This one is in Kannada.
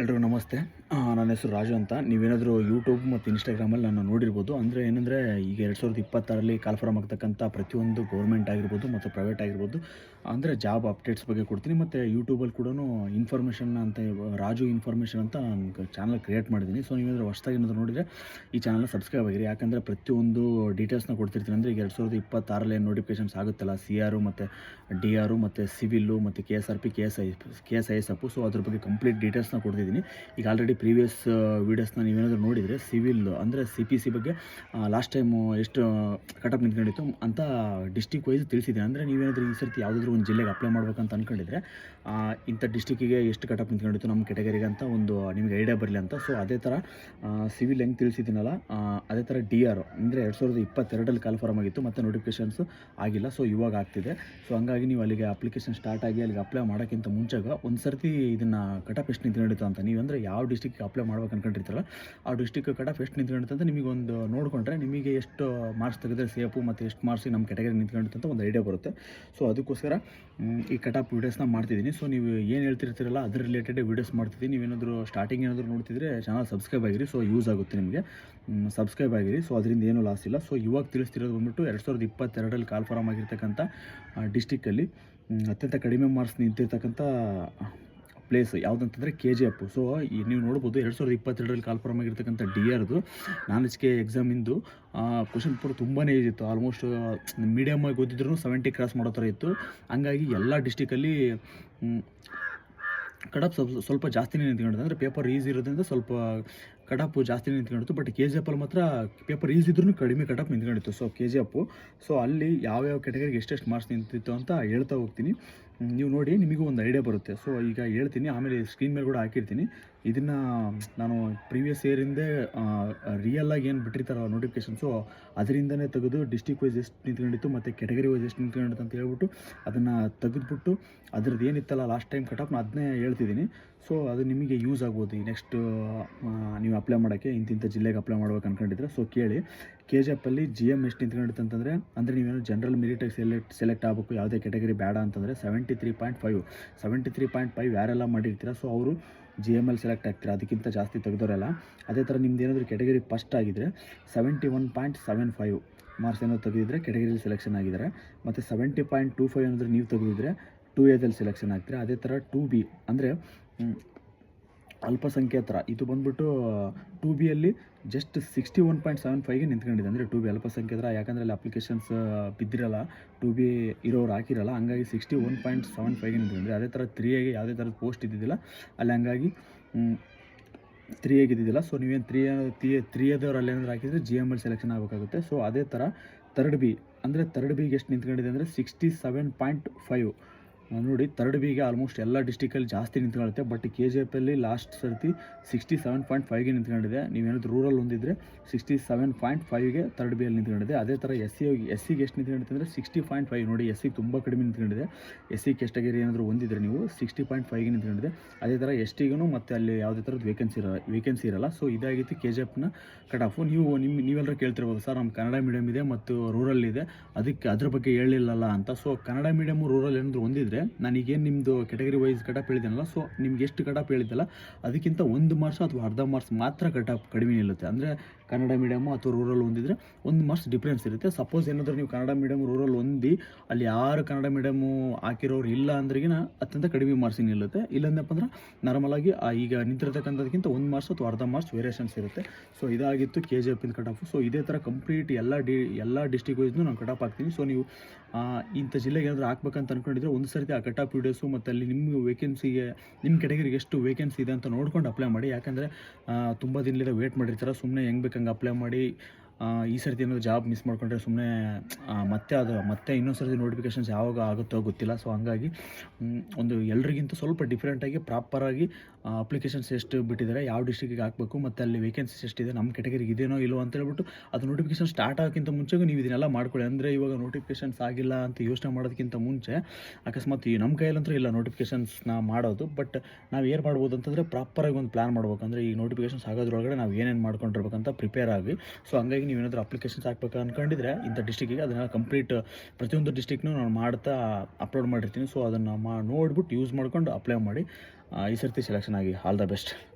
ಎಲ್ರಿಗೂ ನಮಸ್ತೆ. ನನ್ನ ಹೆಸರು ರಾಜು ಅಂತ. ನೀವೇನಾದರೂ ಯೂಟ್ಯೂಬ್ ಮತ್ತು ಇನ್‌ಸ್ಟಾಗ್ರಾಮಲ್ಲಿ ನನ್ನ ನೋಡಿರ್ಬೋದು. ಅಂದರೆ ಏನಂದರೆ ಈಗ 2026ರಲ್ಲಿ ಕಾಲ್ಫಾರ್ಮ್ ಆಗ್ತಕ್ಕಂಥ ಪ್ರತಿಯೊಂದು ಗೌರ್ಮೆಂಟ್ ಆಗಿರ್ಬೋದು ಮತ್ತು ಪ್ರೈವೇಟ್ ಆಗಿರ್ಬೋದು, ಅಂದರೆ ಜಾಬ್ ಅಪ್ಡೇಟ್ಸ್ ಬಗ್ಗೆ ಕೊಡ್ತೀನಿ. ಮತ್ತು ಯೂಟ್ಯೂಬಲ್ಲಿ ಕೂಡನು ಇನ್ಫಾರ್ಮೇಷನ್ ಅಂತ ರಾಜು ಇನ್ಫಾರ್ಮೇಷನ್ ಅಂತ ಚಾನಲ್ ಕ್ರಿಯೇಟ್ ಮಾಡಿದ್ದೀನಿ. ಸೊ ನೀವೇನಾದರೂ ಹೊಸ್ದಾಗಿ ಏನಾದರೂ ನೋಡಿದರೆ ಈ ಚಾನಲ್‌ನ ಸಬ್ಸ್ಕ್ರೈಬ್ ಆಗಿರಿ. ಯಾಕಂದರೆ ಪ್ರತಿಯೊಂದು ಡೀಟೇಲ್ಸ್ನ ಕೊಡ್ತಿರ್ತೀನಿ. ಅಂದರೆ ಈಗ 2026ರಲ್ಲಿ ಏನು ನೋಟಿಫಿಕೇಷನ್ಸ್ ಆಗುತ್ತಲ್ಲ, CR ಮತ್ತು DR ಮತ್ತು ಸಿವಿಲ್ಲು ಮತ್ತು KSRP, KSISF. ಸೊ ಅದ್ರ ಬಗ್ಗೆ ಕಂಪ್ಲೀಟ್ ಡೀಟೇಲ್ಸ್ನ ಕೊಡ್ತಿದ್ದೀನಿ. ಈಗ ಆಲ್ರೆಡಿ ಪ್ರೀವಿಯಸ್ ವೀಡಿಯೋಸ್ನ ನೀವೇನಾದರೂ ನೋಡಿದರೆ ಸಿವಿಲ್ ಅಂದರೆ CPC ಬಗ್ಗೆ ಲಾಸ್ಟ್ ಟೈಮು ಎಷ್ಟು ಕಟಪ್ ನಿಂತ್ಕೊಂಡಿತ್ತು ಅಂತ ಡಿಸ್ಟಿಕ್ ವೈಸ್ ತಿಳಿಸಿದ್ದೀನಿ. ಅಂದರೆ ನೀವೇನಾದರೂ ಈ ಸರ್ತಿ ಯಾವುದಾದ್ರೂ ಒಂದು ಜಿಲ್ಲೆಗೆ ಅಪ್ಲೈ ಮಾಡ್ಬೇಕಂತ ಅಂದ್ಕೊಂಡಿದ್ರೆ ಇಂಥ ಡಿಸ್ಟಿಕ್ಕಿಗೆ ಎಷ್ಟು ಕಟಪ್ ನಿಂತ್ಕೊಂಡಿತ್ತು ನಮ್ಮ ಕೆಟಗರಿಗೆ ಅಂತ ಒಂದು ನಿಮಗೆ ಐಡಿಯಾ ಬರಲಿ ಅಂತ. ಸೊ ಅದೇ ಥರ ಸಿವಿಲ್ ಹೆಂಗೆ ತಿಳಿಸಿದ್ದೀನಲ್ಲ, ಅದೇ ಥರ DR ಅಂದರೆ 2022ರಲ್ಲಿ ಕಾಲ್ಫಾರ್ಮ್ ಆಗಿತ್ತು ಮತ್ತು ನೋಟಿಫಿಕೇಷನ್ಸು ಆಗಿಲ್ಲ. ಸೊ ಇವಾಗ ಆಗ್ತಿದೆ. ಸೊ ಹಂಗಾಗಿ ನೀವು ಅಲ್ಲಿಗೆ ಅಪ್ಲಿಕೇಶನ್ ಸ್ಟಾರ್ಟ್ ಆಗಿ ಅಲ್ಲಿಗೆ ಅಪ್ಲೈ ಮಾಡೋಕ್ಕಿಂತ ಮುಂಚೆಗ ಒಂದು ಸರ್ತಿ ಇದನ್ನು ಕಟಪ್ ಎಷ್ಟು ನಿಂತ್ಕೊಂಡಿತ್ತು ಅಂತ, ನೀವಂದರೆ ಯಾವ ಡಿಸ್ಟಿಕ್ಗೆ ಅಪ್ಲೈ ಮಾಡ್ಬೇಕು ಅನ್ಕೊಂಡಿರ್ತೀರಲ್ಲ ಆ ಡಿಸ್ಟಿಕ್ ಕಟಪ್ ಎಷ್ಟು ನಿಂತ್ಕೊಂಡಿತ್ತು ಅಂತ ನಿಮಗೊಂದು ನೋಡಿಕೊಂಡ್ರೆ ನಿಮಗೆ ಎಷ್ಟು ಮಾರ್ಕ್ಸ್ ತೆಗೆದ್ರೆ ಸೇಫು ಮತ್ತು ಎಷ್ಟು ಮಾರ್ಕ್ಸಿಗೆ ನಮ್ಮ ಕೆಟಗರಿ ನಿಂತ್ಕೊಂಡಿತ್ತು ಅಂತ ಒಂದು ಐಡಿಯಾ ಬರುತ್ತೆ. ಸೊ ಅದಕ್ಕೋಸ್ಕರ ಈ ಕಟಪ್ ವೀಡಿಯೋಸ್ನ ಮಾಡ್ತಿದ್ದೀನಿ. ಸೊ ನೀವು ಏನು ಹೇಳ್ತಿರ್ತೀರಲ್ಲ ಅದ್ರ ರಿಲೇಟೆಡ್ ವೀಡಿಯೋಸ್ ಮಾಡ್ತಿದ್ದೀನಿ. ನೀವೇನಾದರೂ ಸ್ಟಾರ್ಟಿಂಗ್ ಏನಾದರೂ ನೋಡ್ತಿದ್ರೆ ಚಾನಲ್ ಸಬ್ಸ್ಕ್ರೈಬ್ ಆಗಿರಿ. ಸೊ ಯೂಸ್ ಆಗುತ್ತೆ ನಿಮಗೆ, ಸಬ್ಸ್ಕ್ರೈಬ್ ಆಗಿರಿ. ಸೊ ಅದರಿಂದ ಏನೂ ಲಾಸ್ ಇಲ್ಲ. ಸೊ ಇವಾಗ ತಿಳಿಸ್ತಿರೋದು ಬಂದ್ಬಿಟ್ಟು 2022ರಲ್ಲಿ ಕಾಲ್ಫಾರ್ಮ್ ಆಗಿರ್ತಕ್ಕಂಥ ಡಿಸ್ಟಿಕ್ಕಲ್ಲಿ ಅತ್ಯಂತ ಕಡಿಮೆ ಮಾರ್ಕ್ಸ್ ನಿಂತಿರ್ತಕ್ಕಂಥ ಪ್ಲೇಸ್ ಯಾವುದಂತಂದರೆ KGF. ಸೊ ನೀವು ನೋಡ್ಬೋದು 2022ರಲ್ಲಿ ಕಾಲ್ಫಾರ್ಮ್ ಆಗಿರ್ತಕ್ಕಂಥ DRದು ನಾನ್ HK ಎಕ್ಸಾಮಿಂದು ಕ್ವಶನ್ ಪೇಪರ್ ತುಂಬಾ ಈಸಿ ಇತ್ತು. ಆಲ್ಮೋಸ್ಟ್ ಮೀಡಿಯಮ್ ಆಗಿ ಓದಿದ್ರೂ 70 ಕ್ರಾಸ್ ಮಾಡೋ ಥರ ಇತ್ತು. ಹಂಗಾಗಿ ಎಲ್ಲ ಡಿಸ್ಟಿಕಲ್ಲಿ ಕಟಪ್ ಸ್ವಲ್ಪ ಜಾಸ್ತಿನೇ ನಿಂತ್ಕೊಂಡಿತ್ತು. ಅಂದರೆ ಪೇಪರ್ ಈಸಿ ಇರೋದ್ರಿಂದ ಸ್ವಲ್ಪ ಕಟಪ್ ಜಾಸ್ತಿ ನಿಂತ್ಕೊಂಡಿತ್ತು. ಬಟ್ KGFಲ್ಲಿ ಮಾತ್ರ ಪೇಪರ್ ಈಸಿ ಇದ್ರೂ ಕಡಿಮೆ ಕಟಪ್ ನಿಂತ್ಕೊಂಡಿತ್ತು. ಸೊ KGF, ಸೊ ಅಲ್ಲಿ ಯಾವ್ಯಾವ ಕೆಟಗರಿಗೆ ಎಷ್ಟೆಷ್ಟು ಮಾರ್ಕ್ಸ್ ನಿಂತಿತ್ತು ಅಂತ ಹೇಳ್ತಾ ಹೋಗ್ತೀನಿ. ನೀವು ನೋಡಿ, ನಿಮಗೂ ಒಂದು ಐಡಿಯಾ ಬರುತ್ತೆ. ಸೊ ಈಗ ಹೇಳ್ತೀನಿ, ಆಮೇಲೆ ಸ್ಕ್ರೀನ್ ಮೇಲೆ ಕೂಡ ಹಾಕಿರ್ತೀನಿ. ಇದನ್ನು ನಾನು ಪ್ರೀವಿಯಸ್ ಇಯರಿಂದೇ ರಿಯಲ್ಲಾಗಿ ಏನು ಬಿಟ್ಟಿರ್ತಾರಲ್ಲ ನೋಟಿಫಿಕೇಷನ್ಸು, ಅದರಿಂದನೇ ತೆಗೆದು ಡಿಸ್ಟಿಕ್ ವೈಸ್ ಎಷ್ಟು ನಿಂತ್ಕೊಂಡಿತ್ತು ಮತ್ತು ಕೆಟಗರಿ ವೈಸ್ ಎಷ್ಟು ನಿಂತ್ಕೊಂಡಿತ್ತು ಅಂತ ಹೇಳ್ಬಿಟ್ಟು ಅದನ್ನು ತೆಗೆದುಬಿಟ್ಟು ಅದ್ರದ್ದು ಏನಿತ್ತಲ್ಲ ಲಾಸ್ಟ್ ಟೈಮ್ ಕಟಪ್ನ ಅದನ್ನೇ ಹೇಳ್ತಿದ್ದೀನಿ. ಸೊ ಅದು ನಿಮಗೆ ಯೂಸ್ ಆಗ್ಬೋದು ಈ ನೆಕ್ಸ್ಟ್ ನೀವು ಅಪ್ಲೈ ಮಾಡೋಕ್ಕೆ, ಇಂತಿಂಥ ಜಿಲ್ಲೆಗೆ ಅಪ್ಲೈ ಮಾಡ್ಬೇಕು ಅಂದ್ಕೊಂಡಿದ್ರೆ. ಸೊ ಕೇಳಿ, KGFಲ್ಲಿ GM ಎಷ್ಟು ನಿಂತ್ಕೊಂಡಿತ್ತು ಅಂತಂದರೆ, ಅಂದರೆ ನೀವೇನು ಜನರಲ್ ಮೆರಿಟಾಗಿ ಸೆಲೆಕ್ಟ್ ಆಗಬೇಕು, ಯಾವುದೇ ಕೆಟಗರಿ ಬೇಡ ಅಂತಂದರೆ 73.5 ಯಾರೆಲ್ಲ ಮಾಡಿರ್ತೀರ ಸೊ ಅವರು GMಲ್ಲಿ ಸೆಲೆಕ್ಟ್ ಆಗ್ತೀರ. ಅದಕ್ಕಿಂತ ಜಾಸ್ತಿ ತೆಗೆದವರೆಲ್ಲ. ಅದೇ ಥರ ನಿಮ್ದು ಏನಾದರೂ ಕೆಟಗರಿ ಫಸ್ಟ್ ಆಗಿದ್ದರೆ 71.75 ಮಾರ್ಕ್ಸ್ ಏನಾದ್ರು ತೆಗೆದಿದ್ರೆ ಕೆಟಗರಿಯಲ್ಲಿ ಸೆಲೆಕ್ಷನ್ ಆಗಿದ್ದಾರೆ. ಮತ್ತು 70.25 ಏನಾದರೂ ನೀವು ತೆಗೆದಿದ್ರೆ 2Aದಲ್ಲಿ ಸೆಲೆಕ್ಷನ್ ಆಗ್ತೀರಾ. ಅದೇ ಥರ 2B ಅಂದರೆ ಅಲ್ಪಸಂಖ್ಯಾತರ, ಇದು ಬಂದ್ಬಿಟ್ಟು 2Bಯಲ್ಲಿ ಜಸ್ಟ್ 61.75ಗೆ ನಿಂತ್ಕೊಂಡಿದೆ. ಅಂದರೆ 2B ಅಲ್ಪಸಂಖ್ಯಾತರ, ಯಾಕಂದರೆ ಅಲ್ಲಿ ಅಪ್ಲಿಕೇಶನ್ಸ್ ಬಿದ್ದಿರಲ್ಲ, 2B ಇರೋರು ಹಾಕಿರಲ್ಲ, ಹಂಗಾಗಿ 61.75ಗೆ ನಿಂತ್ಕೊಂಡಿದೆ. ಅದೇ ಥರ 3Aಗೆ ಯಾವುದೇ ಥರದ ಪೋಸ್ಟ್ ಇದ್ದಿದ್ದಿಲ್ಲ ಅಲ್ಲಿ, ಹಂಗಾಗಿ 3Aಗೆ ಇದ್ದಿದ್ದಿಲ್ಲ. ಸೊ ನೀವೇನು 3Aದವ್ರು ಅಲ್ಲಿ ಏನಾದ್ರು ಹಾಕಿದರೆ GMಲ್ಲಿ ಸೆಲೆಕ್ಷನ್ ಆಗಬೇಕಾಗುತ್ತೆ. ಸೊ ಅದೇ ಥರ 3rd B, ಅಂದರೆ 3rd Bಗೆ ಎಷ್ಟು ನಿಂತ್ಕೊಂಡಿದೆ ಅಂದರೆ 67.5. ನೋಡಿ, 3rd Bಗೆ ಆಲ್ಮೋಸ್ಟ್ ಎಲ್ಲ ಡಿಸ್ಟಿಕಲ್ಲಿ ಜಾಸ್ತಿ ನಿಂತ್ಕೊಳ್ಳುತ್ತೆ. ಬಟ್ KGFಲ್ಲಿ ಲಾಸ್ಟ್ ಸರ್ತಿ 67.5ಗೆ ನಿಂತ್ಕೊಂಡಿದೆ. ನೀವೇನಾದ್ರು ರೂರಲ್ ಹೊಂದಿದ್ರೆ 67.5ಗೆ 3rd Bಯಲ್ಲಿ ನಿಂತ್ಕೊಂಡಿದೆ. ಅದೇ ಥರ SCಗೆ ಎಷ್ಟು ನಿಂತ್ಕೊಂಡಿದೆ ಅಂದರೆ 60.5. ನೋಡಿ, SCಗೆ ತುಂಬ ಕಡಿಮೆ ನಿಂತ್ಕೊಂಡಿದೆ. SC ಕೆಟಗರಿ ಏನಾದರೂ ಹೊಂದಿದ್ರೆ ನೀವು 60.5ಗೆ ನಿಂತ್ಕೊಂಡಿದೆ. ಅದೇ ಥರ STಗೂ ಮತ್ತು ಅಲ್ಲಿ ಯಾವುದೇ ಥರದ ವೇಕೆನ್ಸಿ ಇರಲ್ಲ. ಸೊ ಇದಾಗಿತ್ತು KGFನ ಕಟಾಫು. ನೀವೆಲ್ಲರೂ ಕೇಳ್ತಿರ್ಬೋದು, ಸರ್ ನಮ್ಮ ಕನ್ನಡ ಮೀಡಿಯಮ್ ಇದೆ ಮತ್ತು ರೂರಲ್ ಇದೆ, ಅದಕ್ಕೆ ಅದ್ರ ಬಗ್ಗೆ ಹೇಳಿಲ್ಲಲ್ಲ ಅಂತ. ಸೊ ಕನ್ನಡ ಮೀಡಿಯಮು ರೂರಲ್ ಏನಾದರೂ ಹೊಂದಿದ್ರೆ, ನಾನೀಗೇನು ನಿಮ್ಮದು ಕೆಟಗರಿ ವೈಸ್ ಕಟಪ್ ಹೇಳಿದ್ದೀನಲ್ಲ, ಸೊ ನಿಮ್ಗೆ ಎಷ್ಟು ಕಟಪ್ ಹೇಳಿದ್ದಲ್ಲ ಅದಕ್ಕಿಂತ 1 ಮಾರ್ಕ್ಸ್ ಅಥವಾ ಅರ್ಧ ಮಾರ್ಕ್ಸ್ ಮಾತ್ರ ಕಟಪ್ ಕಡಿಮೆ ನಿಲ್ಲುತ್ತೆ. ಅಂದರೆ ಕನ್ನಡ ಮೀಡಿಯಮು ಅಥವಾ ರೂರಲ್ ಹೊಂದಿದ್ರೆ 1 ಮಾರ್ಕ್ಸ್ ಡಿಫ್ರೆನ್ಸ್ ಇರುತ್ತೆ. ಸಪೋಸ್ ಏನಾದರೂ ನೀವು ಕನ್ನಡ ಮೀಡಿಯಮ್ ರೂರಲ್ ಹೊಂದಿ ಅಲ್ಲಿ ಯಾರು ಕನ್ನಡ ಮೀಡಿಯಮು ಹಾಕಿರೋರು ಇಲ್ಲ ಅಂದ್ರಿಗಿನ ಅತ್ಯಂತ ಕಡಿಮೆ ಮಾರ್ಕ್ಸಿಗೆ ನಿಲ್ಲುತ್ತೆ. ಇಲ್ಲಂದಪ್ಪ ಅಂದ್ರೆ ನಾರ್ಮಲಾಗಿ ಈಗ ನಿಂತಿರ್ತಕ್ಕಂಥದಕ್ಕಿಂತ 1 ಮಾರ್ಕ್ಸ್ ಅಥವಾ ಅರ್ಧ ಮಾರ್ಕ್ಸ್ ವೇರಿಯೇಷನ್ಸ್ ಇರುತ್ತೆ. ಸೊ ಇದಾಗಿತ್ತು KGFಿಂದ ಕಟಫು. ಸೊ ಇದೇ ಥರ ಕಂಪ್ಲೀಟ್ ಎಲ್ಲ ಡಿಸ್ಟಿಕ್ ವೈಸ್ನು ನಾನು ಕಟಪ್ ಹಾಕ್ತೀನಿ. ಸೊ ನೀವು ಇಂಥ ಜಿಲ್ಲೆಗೆ ಏನಾದರೂ ಹಾಕ್ಬೇಕಂತ ಅಂದ್ಕೊಂಡಿದ್ರೆ ಒಂದು ಸರ್ತಿ ಆ ಕಟಪ್ ವೀಡಿಯೋಸು ಮತ್ತು ಅಲ್ಲಿ ನಿಮ್ಮ ವೇಕೆನ್ಸಿಗೆ, ನಿಮ್ಮ ಕೆಟಗರಿಗೆ ಎಷ್ಟು ವೇಕೆನ್ಸಿ ಇದೆ ಅಂತ ನೋಡ್ಕೊಂಡು ಅಪ್ಲೈ ಮಾಡಿ. ಯಾಕಂದರೆ ತುಂಬ ದಿನದಿಂದ ವೇಟ್ ಮಾಡಿರ್ತಾರೆ, ಸುಮ್ಮನೆ ಹೆಂಗೆ ಬೇಕಂಗೆ ಅಪ್ಲೈ ಮಾಡಿ ಈ ಸರ್ತಿ ಏನಾದರೂ ಜಾಬ್ ಮಿಸ್ ಮಾಡ್ಕೊಂಡ್ರೆ ಸುಮ್ಮನೆ ಮತ್ತೆ ಇನ್ನೊಂದು ಸರ್ತಿ ನೋಟಿಫಿಕೇಷನ್ಸ್ ಯಾವಾಗ ಆಗುತ್ತೋ ಗೊತ್ತಿಲ್ಲ. ಸೊ ಹಂಗಾಗಿ ಒಂದು ಎಲ್ರಿಗಿಂತ ಸ್ವಲ್ಪ ಡಿಫ್ರೆಂಟಾಗಿ ಪ್ರಾಪರಾಗಿ ಅಪ್ಲಿಕೇಶನ್ಸ್ ಎಷ್ಟು ಬಿಟ್ಟಿದ್ದಾರೆ, ಯಾವ ಡಿಸ್ಟ್ರಿಕ್ಕಿಗೆ ಹಾಕಬೇಕು ಮತ್ತು ಅಲ್ಲಿ ವೇಕೆನ್ಸೀಸ್ ಎಷ್ಟಿದೆ, ನಮ್ಮ ಕೆಟಗರಿಗೆ ಇದೇನೋ ಇಲ್ಲೋ ಅಂತ ಹೇಳ್ಬಿಟ್ಟು ಅದು ನೋಟಿಫಿಕೇಷನ್ ಸ್ಟಾರ್ಟ್ ಆಗೋಕ್ಕಿಂತ ಮುಂಚೆಗೂ ನೀವು ಇದನ್ನೆಲ್ಲ ಮಾಡ್ಕೊಳ್ಳಿ. ಅಂದರೆ ಇವಾಗ ನೋಟಿಫಿಕೇಷನ್ಸ್ ಆಗಿಲ್ಲ ಅಂತ ಯೋಚನೆ ಮಾಡೋದಕ್ಕಿಂತ ಮುಂಚೆ ಅಕಸ್ಮಾತ್ ನಮ್ಮ ಕೈಯಲ್ಲಂತೂ ಇಲ್ಲ ನೋಟಿಫಿಕೇಷನ್ಸ್ನ ಮಾಡೋದು. ಬಟ್ ನಾವು ಏನು ಮಾಡ್ಬೋದು ಅಂತಂದರೆ ಪ್ರಾಪರಾಗಿ ಒಂದು ಪ್ಲ್ಯಾನ್ ಮಾಡ್ಬೇಕು. ಅಂದರೆ ಈ ನೋಟಿಫಿಕೇಷನ್ಸ್ ಆಗೋದ್ರೊಳಗಡೆ ನಾವು ಏನೇನು ಮಾಡ್ಕೊಂಡಿರ್ಬೇಕಂತ ಪ್ರಿಪೇರ್ ಆಗಿ. ಸೊ ಹಂಗಾಗಿ ನೀವೇನಾದರೂ ಅಪ್ಲಿಕೇಶನ್ಸ್ ಹಾಕ್ಬೇಕು ಅಂದ್ಕೊಂಡಿದ್ರೆ ಇಂಥ ಡಿಸ್ಟಿಕ್ಕಿಗೆ ಅದನ್ನೆಲ್ಲ ಕಂಪ್ಲೀಟ್ ಪ್ರತಿಯೊಂದು ಡಿಸ್ಟಿಕ್ನೂ ನಾನು ಮಾಡ್ತಾ ಅಪ್ಲೋಡ್ ಮಾಡಿರ್ತೀನಿ. ಸೊ ಅದನ್ನು ನೋಡ್ಬಿಟ್ಟು ಯೂಸ್ ಮಾಡ್ಕೊಂಡು ಅಪ್ಲೈ ಮಾಡಿ. ಈ ಸರ್ತಿ ಸೆಲೆಕ್ಷನ್ ಆಗಿ ಆಲ್ ದ ಬೆಸ್ಟ್.